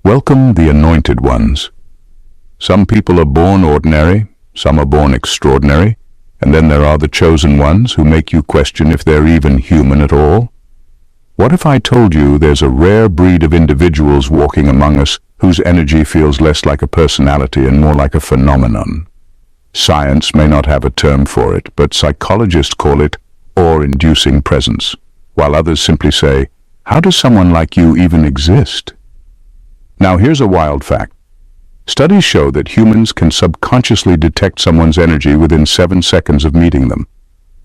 Welcome the anointed ones. Some people are born ordinary, some are born extraordinary, and then there are the chosen ones who make you question if they're even human at all. What if I told you there's a rare breed of individuals walking among us whose energy feels less like a personality and more like a phenomenon? Science may not have a term for it, but psychologists call it awe-inducing presence, while others simply say, how does someone like you even exist? Now here's a wild fact. Studies show that humans can subconsciously detect someone's energy within 7 seconds of meeting them.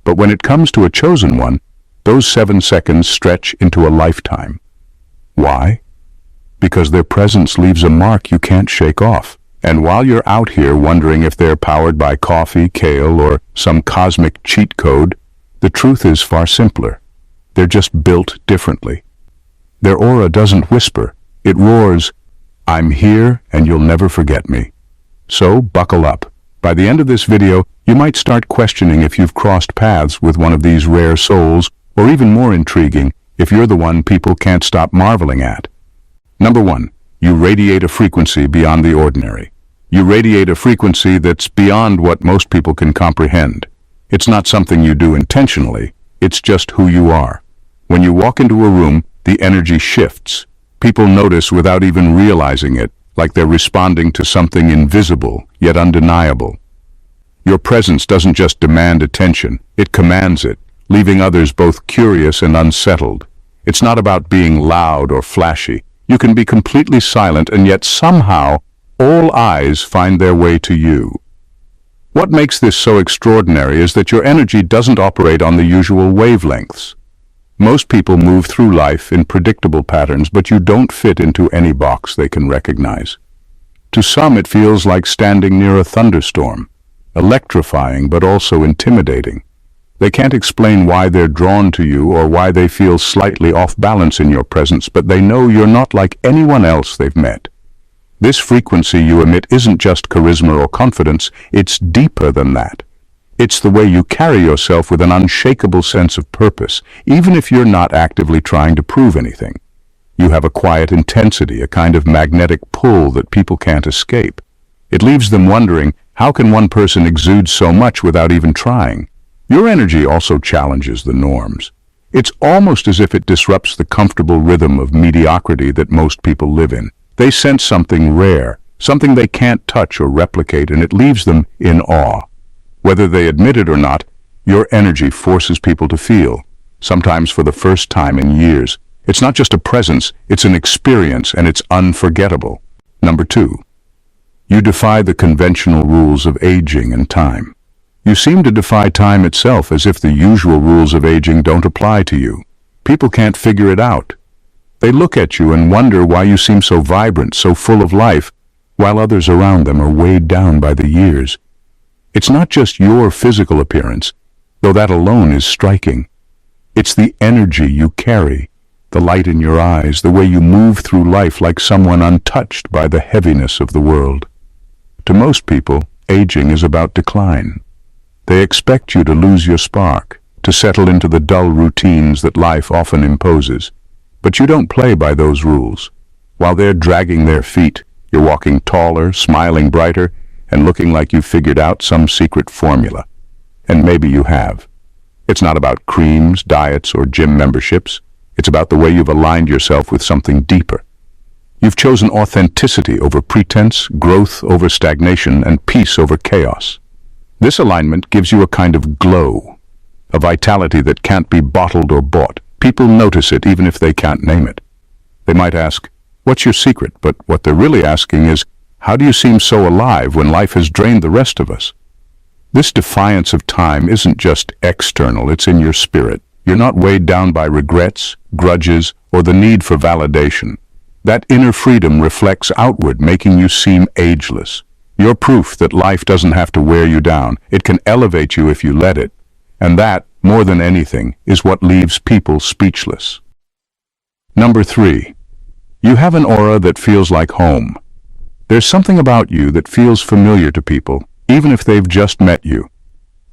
But when it comes to a chosen one, those 7 seconds stretch into a lifetime. Why? Because their presence leaves a mark you can't shake off. And while you're out here wondering if they're powered by coffee, kale, or some cosmic cheat code, the truth is far simpler. They're just built differently. Their aura doesn't whisper. It roars, I'm here and you'll never forget me. So buckle up. By the end of this video, you might start questioning if you've crossed paths with one of these rare souls, or even more intriguing, if you're the one people can't stop marveling at. Number 1. You radiate a frequency beyond the ordinary. You radiate a frequency that's beyond what most people can comprehend. It's not something you do intentionally, it's just who you are. When you walk into a room, the energy shifts. People notice without even realizing it, like they're responding to something invisible, yet undeniable. Your presence doesn't just demand attention, it commands it, leaving others both curious and unsettled. It's not about being loud or flashy. You can be completely silent, and yet somehow all eyes find their way to you. What makes this so extraordinary is that your energy doesn't operate on the usual wavelengths. Most people move through life in predictable patterns, but you don't fit into any box they can recognize. To some, it feels like standing near a thunderstorm, electrifying but also intimidating. They can't explain why they're drawn to you or why they feel slightly off balance in your presence, but they know you're not like anyone else they've met. This frequency you emit isn't just charisma or confidence, it's deeper than that. It's the way you carry yourself with an unshakable sense of purpose, even if you're not actively trying to prove anything. You have a quiet intensity, a kind of magnetic pull that people can't escape. It leaves them wondering, how can one person exude so much without even trying? Your energy also challenges the norms. It's almost as if it disrupts the comfortable rhythm of mediocrity that most people live in. They sense something rare, something they can't touch or replicate, and it leaves them in awe. Whether they admit it or not, your energy forces people to feel, sometimes for the first time in years. It's not just a presence, it's an experience, and it's unforgettable. Number 2. You defy the conventional rules of aging and time. You seem to defy time itself, as if the usual rules of aging don't apply to you. People can't figure it out. They look at you and wonder why you seem so vibrant, so full of life, while others around them are weighed down by the years. It's not just your physical appearance, though that alone is striking. It's the energy you carry, the light in your eyes, the way you move through life like someone untouched by the heaviness of the world. To most people, aging is about decline. They expect you to lose your spark, to settle into the dull routines that life often imposes. But you don't play by those rules. While they're dragging their feet, you're walking taller, smiling brighter, and looking like you've figured out some secret formula. And maybe you have. It's not about creams, diets, or gym memberships. It's about the way you've aligned yourself with something deeper. You've chosen authenticity over pretense, growth over stagnation, and peace over chaos. This alignment gives you a kind of glow, a vitality that can't be bottled or bought. People notice it even if they can't name it. They might ask, what's your secret? But what they're really asking is, how do you seem so alive when life has drained the rest of us? This defiance of time isn't just external, it's in your spirit. You're not weighed down by regrets, grudges, or the need for validation. That inner freedom reflects outward, making you seem ageless. You're proof that life doesn't have to wear you down. It can elevate you if you let it. And that, more than anything, is what leaves people speechless. Number 3. You have an aura that feels like home. There's something about you that feels familiar to people, even if they've just met you.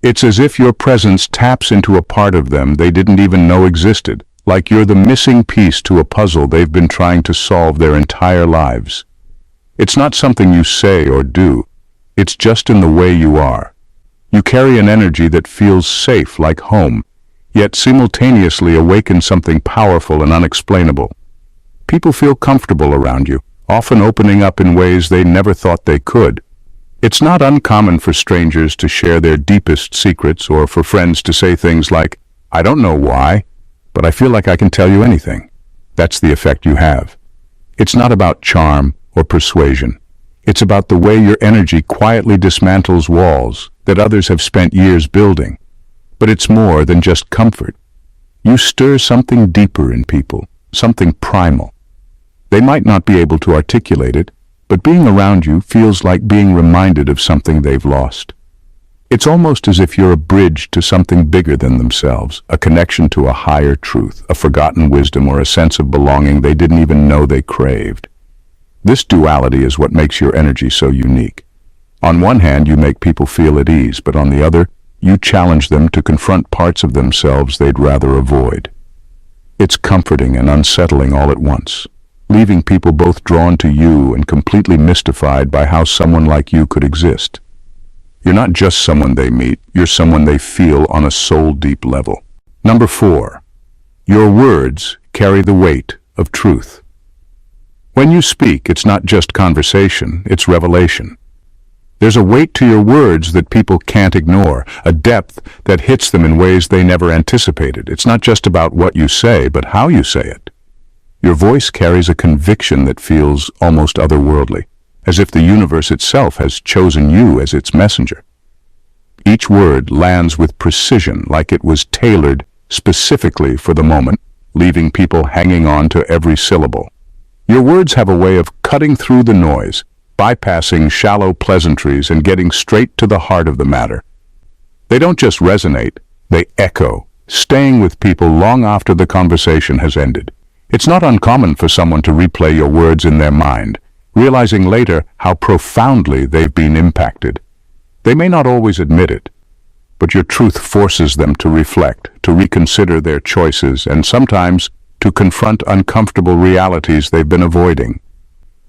It's as if your presence taps into a part of them they didn't even know existed, like you're the missing piece to a puzzle they've been trying to solve their entire lives. It's not something you say or do, it's just in the way you are. You carry an energy that feels safe, like home, yet simultaneously awakens something powerful and unexplainable. People feel comfortable around you, often opening up in ways they never thought they could. It's not uncommon for strangers to share their deepest secrets, or for friends to say things like, "I don't know why, but I feel like I can tell you anything." That's the effect you have. It's not about charm or persuasion. It's about the way your energy quietly dismantles walls that others have spent years building. But it's more than just comfort. You stir something deeper in people, something primal. They might not be able to articulate it, but being around you feels like being reminded of something they've lost. It's almost as if you're a bridge to something bigger than themselves, a connection to a higher truth, a forgotten wisdom, or a sense of belonging they didn't even know they craved. This duality is what makes your energy so unique. On one hand, you make people feel at ease, but on the other, you challenge them to confront parts of themselves they'd rather avoid. It's comforting and unsettling all at once, leaving people both drawn to you and completely mystified by how someone like you could exist. You're not just someone they meet, you're someone they feel on a soul-deep level. Number 4, your words carry the weight of truth. When you speak, it's not just conversation, it's revelation. There's a weight to your words that people can't ignore, a depth that hits them in ways they never anticipated. It's not just about what you say, but how you say it. Your voice carries a conviction that feels almost otherworldly, as if the universe itself has chosen you as its messenger. Each word lands with precision, like it was tailored specifically for the moment, leaving people hanging on to every syllable. Your words have a way of cutting through the noise, bypassing shallow pleasantries and getting straight to the heart of the matter. They don't just resonate, they echo, staying with people long after the conversation has ended. It's not uncommon for someone to replay your words in their mind, realizing later how profoundly they've been impacted. They may not always admit it, but your truth forces them to reflect, to reconsider their choices, and sometimes to confront uncomfortable realities they've been avoiding.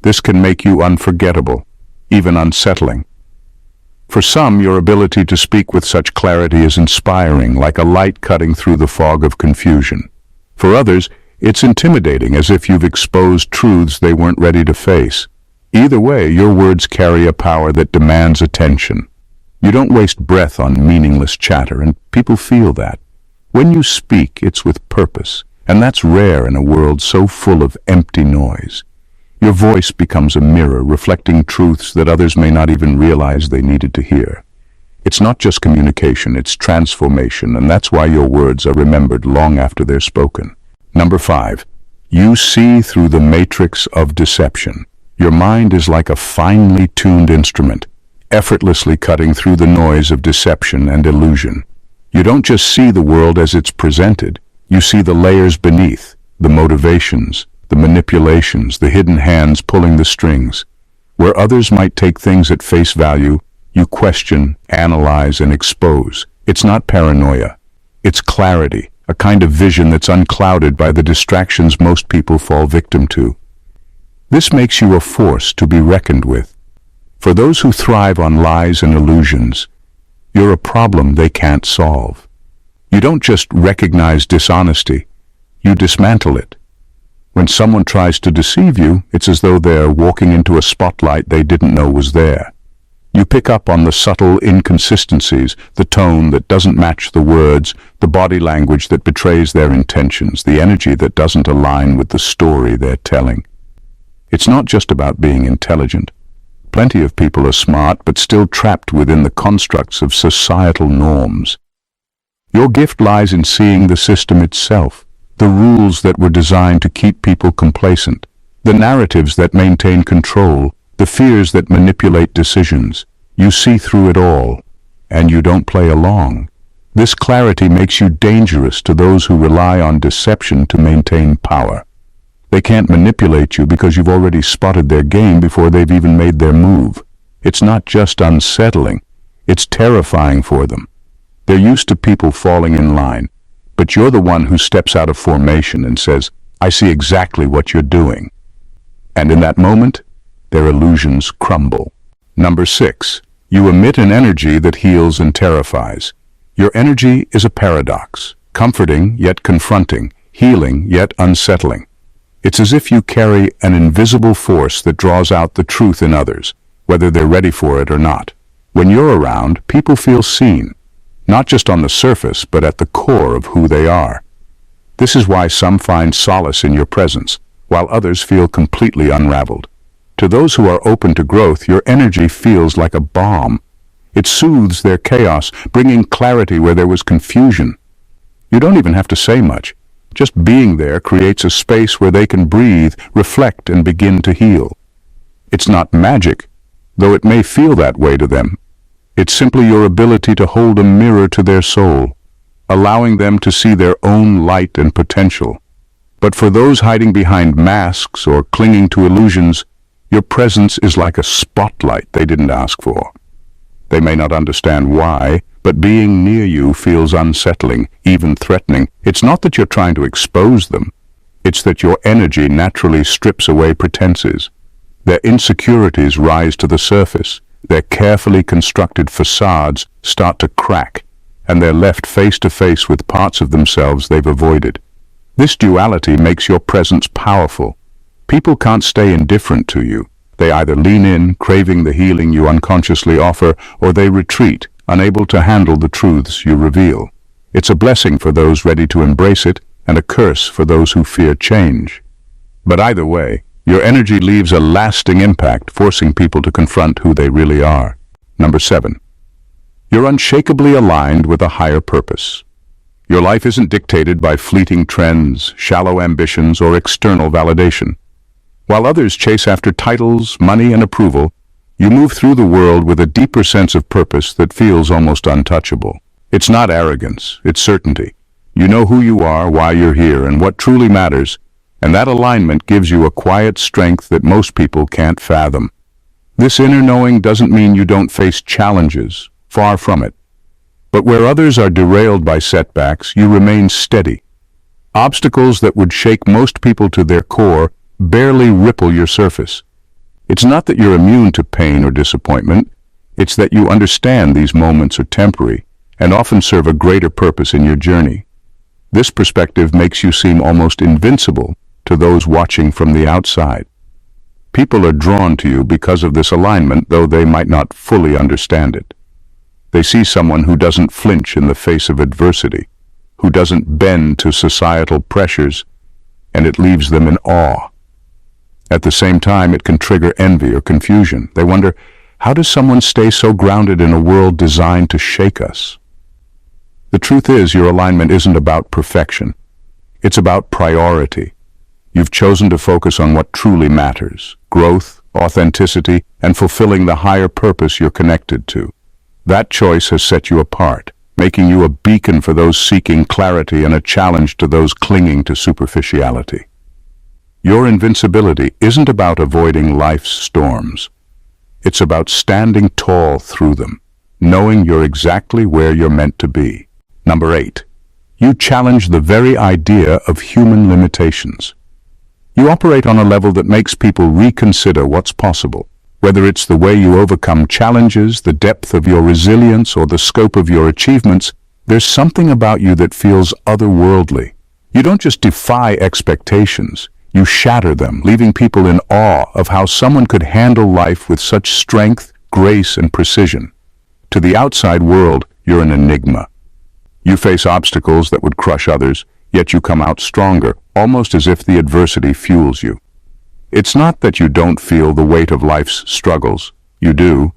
This can make you unforgettable, even unsettling. For some, your ability to speak with such clarity is inspiring, like a light cutting through the fog of confusion. For others, it's intimidating, as if you've exposed truths they weren't ready to face. Either way, your words carry a power that demands attention. You don't waste breath on meaningless chatter, and people feel that. When you speak, it's with purpose, and that's rare in a world so full of empty noise. Your voice becomes a mirror, reflecting truths that others may not even realize they needed to hear. It's not just communication, it's transformation, and that's why your words are remembered long after they're spoken. Number 5, you see through the matrix of deception. Your mind is like a finely tuned instrument, effortlessly cutting through the noise of deception and illusion. You don't just see the world as it's presented, you see the layers beneath, the motivations, the manipulations, the hidden hands pulling the strings. Where others might take things at face value, you question, analyze, and expose. It's not paranoia. It's clarity, a kind of vision that's unclouded by the distractions most people fall victim to. This makes you a force to be reckoned with. For those who thrive on lies and illusions, you're a problem they can't solve. You don't just recognize dishonesty, you dismantle it. When someone tries to deceive you, it's as though they're walking into a spotlight they didn't know was there. You pick up on the subtle inconsistencies, the tone that doesn't match the words, the body language that betrays their intentions, the energy that doesn't align with the story they're telling. It's not just about being intelligent. Plenty of people are smart, but still trapped within the constructs of societal norms. Your gift lies in seeing the system itself, the rules that were designed to keep people complacent, the narratives that maintain control, the fears that manipulate decisions. You see through it all, and you don't play along. This clarity makes you dangerous to those who rely on deception to maintain power. They can't manipulate you because you've already spotted their game before they've even made their move. It's not just unsettling, it's terrifying for them. They're used to people falling in line, but you're the one who steps out of formation and says, "I see exactly what you're doing." And in that moment, their illusions crumble. Number 6, you emit an energy that heals and terrifies. Your energy is a paradox, comforting yet confronting, healing yet unsettling. It's as if you carry an invisible force that draws out the truth in others, whether they're ready for it or not. When you're around, people feel seen, not just on the surface, but at the core of who they are. This is why some find solace in your presence, while others feel completely unraveled. To those who are open to growth, your energy feels like a balm. It soothes their chaos, bringing clarity where there was confusion. You don't even have to say much. Just being there creates a space where they can breathe, reflect, and begin to heal. It's not magic, though it may feel that way to them. It's simply your ability to hold a mirror to their soul, allowing them to see their own light and potential. But for those hiding behind masks or clinging to illusions, your presence is like a spotlight they didn't ask for. They may not understand why, but being near you feels unsettling, even threatening. It's not that you're trying to expose them. It's that your energy naturally strips away pretenses. Their insecurities rise to the surface. Their carefully constructed facades start to crack, and they're left face to face with parts of themselves they've avoided. This duality makes your presence powerful. People can't stay indifferent to you. They either lean in, craving the healing you unconsciously offer, or they retreat, unable to handle the truths you reveal. It's a blessing for those ready to embrace it, and a curse for those who fear change. But either way, your energy leaves a lasting impact, forcing people to confront who they really are. Number 7. You're unshakably aligned with a higher purpose. Your life isn't dictated by fleeting trends, shallow ambitions, or external validation. While others chase after titles, money, and approval, you move through the world with a deeper sense of purpose that feels almost untouchable. It's not arrogance, it's certainty. You know who you are, why you're here, and what truly matters, and that alignment gives you a quiet strength that most people can't fathom. This inner knowing doesn't mean you don't face challenges, far from it. But where others are derailed by setbacks, you remain steady. Obstacles that would shake most people to their core barely ripple your surface. It's not that you're immune to pain or disappointment, it's that you understand these moments are temporary and often serve a greater purpose in your journey. This perspective makes you seem almost invincible to those watching from the outside. People are drawn to you because of this alignment, though they might not fully understand it. They see someone who doesn't flinch in the face of adversity, who doesn't bend to societal pressures, and it leaves them in awe. At the same time, it can trigger envy or confusion. They wonder, how does someone stay so grounded in a world designed to shake us? The truth is, your alignment isn't about perfection. It's about priority. You've chosen to focus on what truly matters: growth, authenticity, and fulfilling the higher purpose you're connected to. That choice has set you apart, making you a beacon for those seeking clarity and a challenge to those clinging to superficiality. Your invincibility isn't about avoiding life's storms. It's about standing tall through them, knowing you're exactly where you're meant to be. Number 8. You challenge the very idea of human limitations. You operate on a level that makes people reconsider what's possible. Whether it's the way you overcome challenges, the depth of your resilience, or the scope of your achievements, there's something about you that feels otherworldly. You don't just defy expectations. You shatter them, leaving people in awe of how someone could handle life with such strength, grace, and precision. To the outside world, you're an enigma. You face obstacles that would crush others, yet you come out stronger, almost as if the adversity fuels you. It's not that you don't feel the weight of life's struggles. You do.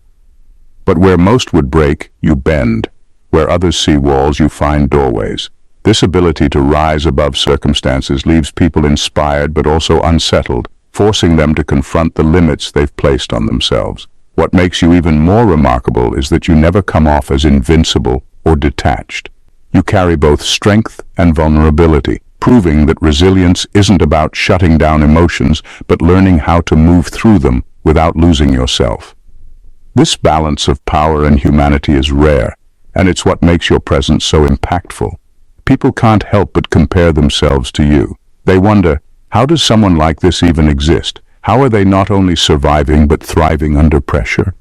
But where most would break, you bend. Where others see walls, you find doorways. This ability to rise above circumstances leaves people inspired but also unsettled, forcing them to confront the limits they've placed on themselves. What makes you even more remarkable is that you never come off as invincible or detached. You carry both strength and vulnerability, proving that resilience isn't about shutting down emotions, but learning how to move through them without losing yourself. This balance of power and humanity is rare, and it's what makes your presence so impactful. People can't help but compare themselves to you. They wonder, how does someone like this even exist? How are they not only surviving but thriving under pressure?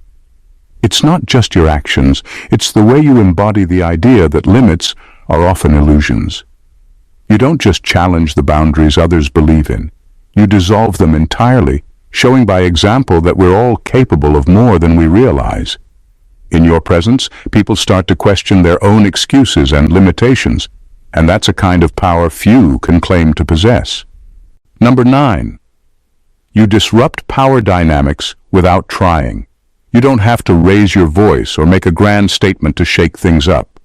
It's not just your actions, it's the way you embody the idea that limits are often illusions. You don't just challenge the boundaries others believe in. You dissolve them entirely, showing by example that we're all capable of more than we realize. In your presence, people start to question their own excuses and limitations, and that's a kind of power few can claim to possess. Number 9. You disrupt power dynamics without trying. You don't have to raise your voice or make a grand statement to shake things up.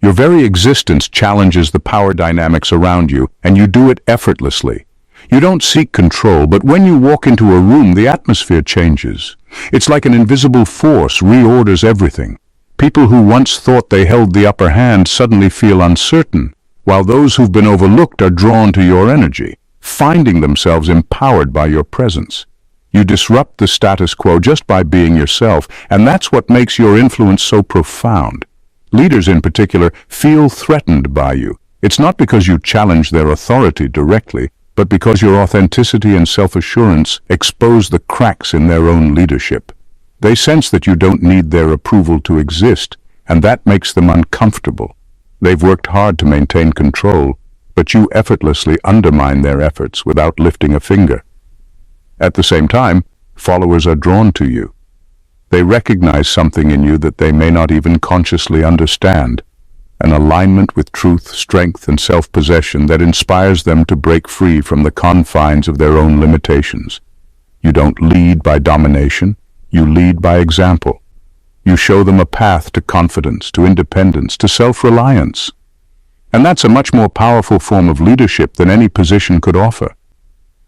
Your very existence challenges the power dynamics around you, and you do it effortlessly. You don't seek control, but when you walk into a room, the atmosphere changes. It's like an invisible force reorders everything. People who once thought they held the upper hand suddenly feel uncertain, while those who've been overlooked are drawn to your energy, finding themselves empowered by your presence. You disrupt the status quo just by being yourself, and that's what makes your influence so profound. Leaders in particular feel threatened by you. It's not because you challenge their authority directly, but because your authenticity and self-assurance expose the cracks in their own leadership. They sense that you don't need their approval to exist, and that makes them uncomfortable. They've worked hard to maintain control, but you effortlessly undermine their efforts without lifting a finger. At the same time, followers are drawn to you. They recognize something in you that they may not even consciously understand, an alignment with truth, strength, and self-possession that inspires them to break free from the confines of their own limitations. You don't lead by domination, you lead by example. You show them a path to confidence, to independence, to self-reliance. And that's a much more powerful form of leadership than any position could offer.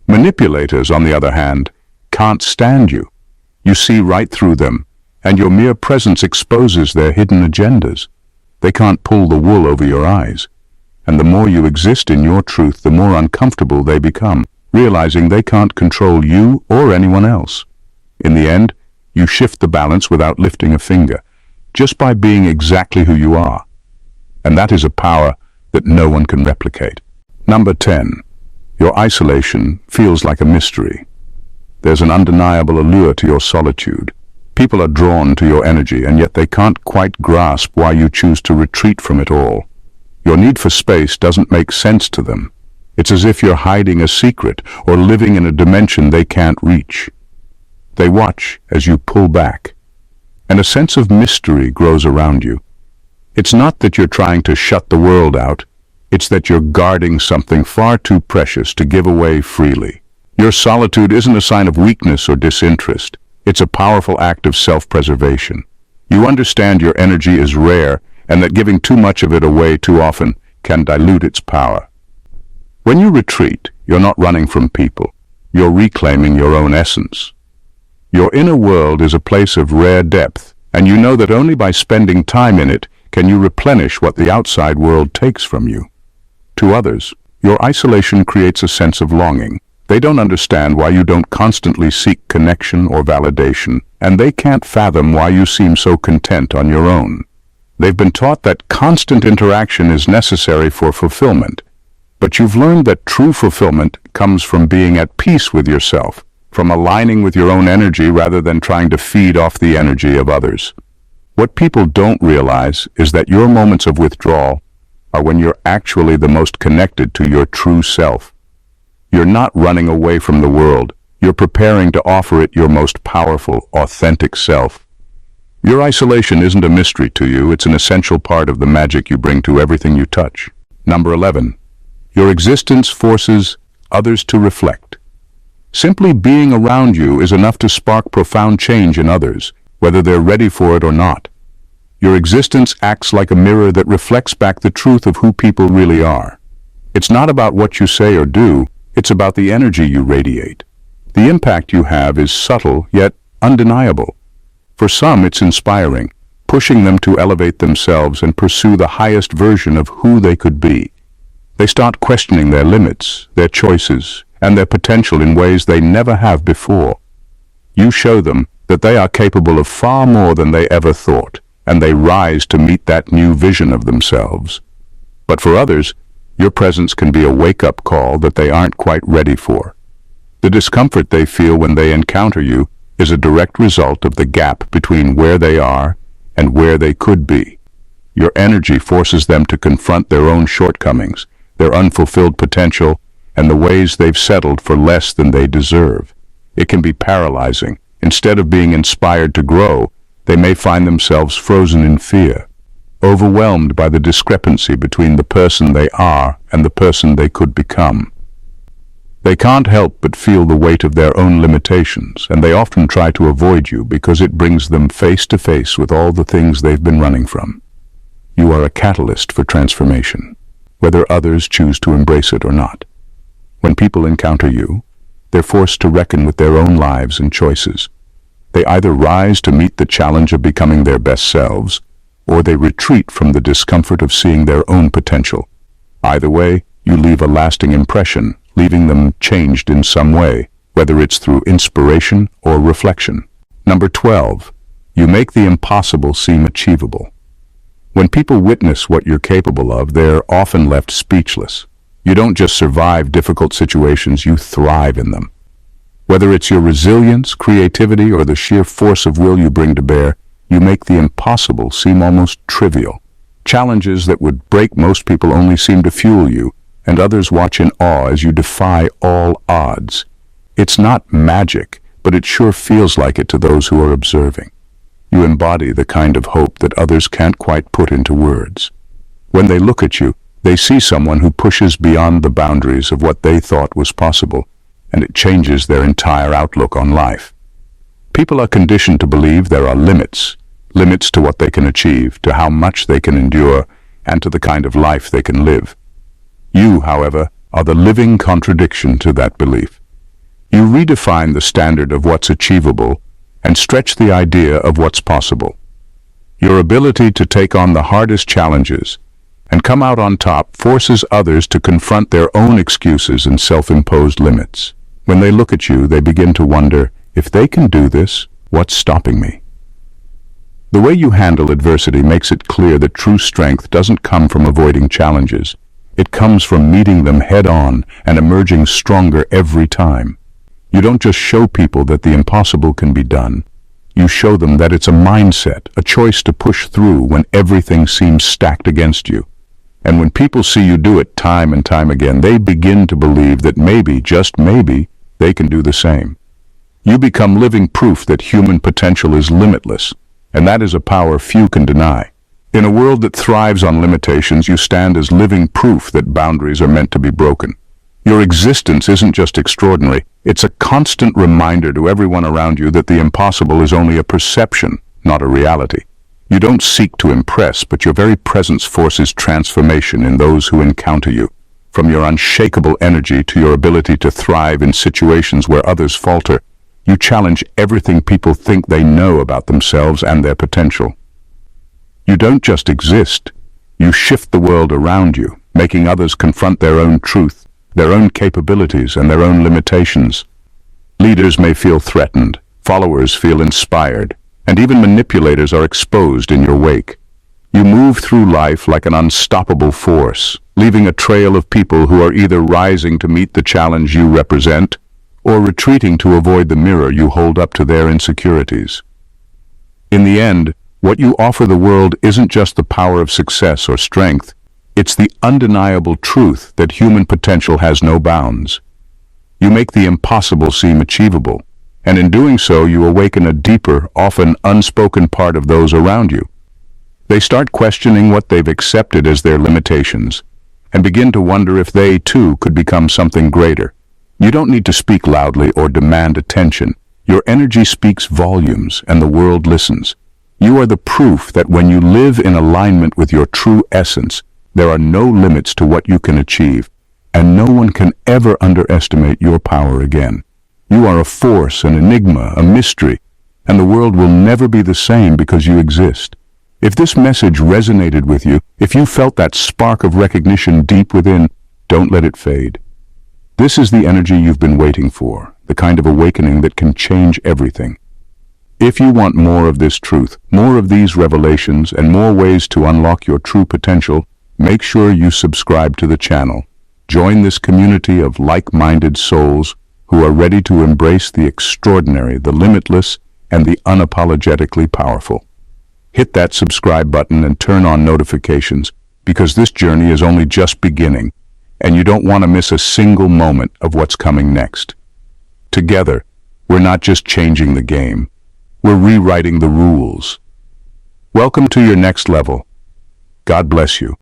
Manipulators, on the other hand, can't stand you. You see right through them, and your mere presence exposes their hidden agendas. They can't pull the wool over your eyes. And the more you exist in your truth, the more uncomfortable they become, realizing they can't control you or anyone else. In the end, you shift the balance without lifting a finger, just by being exactly who you are. And that is a power that no one can replicate. Number 10. Your isolation feels like a mystery. There's an undeniable allure to your solitude. People are drawn to your energy, and yet they can't quite grasp why you choose to retreat from it all. Your need for space doesn't make sense to them. It's as if you're hiding a secret or living in a dimension they can't reach. They watch as you pull back, and a sense of mystery grows around you. It's not that you're trying to shut the world out, it's that you're guarding something far too precious to give away freely. Your solitude isn't a sign of weakness or disinterest. It's a powerful act of self-preservation. You understand your energy is rare and that giving too much of it away too often can dilute its power. When you retreat, you're not running from people. You're reclaiming your own essence. Your inner world is a place of rare depth, and you know that only by spending time in it can you replenish what the outside world takes from you. To others, your isolation creates a sense of longing. They don't understand why you don't constantly seek connection or validation, and they can't fathom why you seem so content on your own. They've been taught that constant interaction is necessary for fulfillment, but you've learned that true fulfillment comes from being at peace with yourself, from aligning with your own energy rather than trying to feed off the energy of others. What people don't realize is that your moments of withdrawal are when you're actually the most connected to your true self. You're not running away from the world. You're preparing to offer it your most powerful, authentic self. Your isolation isn't a mystery to you. It's an essential part of the magic you bring to everything you touch. Number 11. Your existence forces others to reflect. Simply being around you is enough to spark profound change in others, whether they're ready for it or not. Your existence acts like a mirror that reflects back the truth of who people really are. It's not about what you say or do. It's about the energy you radiate. The impact you have is subtle, yet undeniable. For some, it's inspiring, pushing them to elevate themselves and pursue the highest version of who they could be. They start questioning their limits, their choices, and their potential in ways they never have before. You show them that they are capable of far more than they ever thought, and they rise to meet that new vision of themselves. But for others, your presence can be a wake-up call that they aren't quite ready for. The discomfort they feel when they encounter you is a direct result of the gap between where they are and where they could be. Your energy forces them to confront their own shortcomings, their unfulfilled potential, and the ways they've settled for less than they deserve. It can be paralyzing. Instead of being inspired to grow, they may find themselves frozen in fear, overwhelmed by the discrepancy between the person they are and the person they could become. They can't help but feel the weight of their own limitations, and they often try to avoid you because it brings them face to face with all the things they've been running from. You are a catalyst for transformation, whether others choose to embrace it or not. When people encounter you, they're forced to reckon with their own lives and choices. They either rise to meet the challenge of becoming their best selves, or they retreat from the discomfort of seeing their own potential. Either way, you leave a lasting impression, leaving them changed in some way, whether it's through inspiration or reflection. Number 12, you make the impossible seem achievable. When people witness what you're capable of, they're often left speechless. You don't just survive difficult situations, you thrive in them. Whether it's your resilience, creativity, or the sheer force of will you bring to bear, you make the impossible seem almost trivial. Challenges that would break most people only seem to fuel you, and others watch in awe as you defy all odds. It's not magic, but it sure feels like it to those who are observing. You embody the kind of hope that others can't quite put into words. When they look at you, they see someone who pushes beyond the boundaries of what they thought was possible, and it changes their entire outlook on life. People are conditioned to believe there are limits to what they can achieve, to how much they can endure, and to the kind of life they can live. You, however, are the living contradiction to that belief. You redefine the standard of what's achievable and stretch the idea of what's possible. Your ability to take on the hardest challenges and come out on top forces others to confront their own excuses and self-imposed limits. When they look at you, they begin to wonder, if they can do this, what's stopping me? The way you handle adversity makes it clear that true strength doesn't come from avoiding challenges. It comes from meeting them head-on and emerging stronger every time. You don't just show people that the impossible can be done. You show them that it's a mindset, a choice to push through when everything seems stacked against you. And when people see you do it time and time again, they begin to believe that maybe, just maybe, they can do the same. You become living proof that human potential is limitless, and that is a power few can deny. In a world that thrives on limitations, you stand as living proof that boundaries are meant to be broken. Your existence isn't just extraordinary, it's a constant reminder to everyone around you that the impossible is only a perception, not a reality. You don't seek to impress, but your very presence forces transformation in those who encounter you. From your unshakable energy to your ability to thrive in situations where others falter, you challenge everything people think they know about themselves and their potential. You don't just exist, you shift the world around you, making others confront their own truth, their own capabilities, and their own limitations. Leaders may feel threatened, followers feel inspired, and even manipulators are exposed in your wake. You move through life like an unstoppable force, leaving a trail of people who are either rising to meet the challenge you represent, or retreating to avoid the mirror you hold up to their insecurities. In the end, what you offer the world isn't just the power of success or strength, it's the undeniable truth that human potential has no bounds. You make the impossible seem achievable, and in doing so you awaken a deeper, often unspoken part of those around you. They start questioning what they've accepted as their limitations, and begin to wonder if they, too, could become something greater. You don't need to speak loudly or demand attention. Your energy speaks volumes, and the world listens. You are the proof that when you live in alignment with your true essence, there are no limits to what you can achieve, and no one can ever underestimate your power again. You are a force, an enigma, a mystery, and the world will never be the same because you exist. If this message resonated with you, if you felt that spark of recognition deep within, don't let it fade. This is the energy you've been waiting for, the kind of awakening that can change everything. If you want more of this truth, more of these revelations, and more ways to unlock your true potential, make sure you subscribe to the channel. Join this community of like-minded souls who are ready to embrace the extraordinary, the limitless, and the unapologetically powerful. Hit that subscribe button and turn on notifications, because this journey is only just beginning, and you don't want to miss a single moment of what's coming next. Together, we're not just changing the game, we're rewriting the rules. Welcome to your next level. God bless you.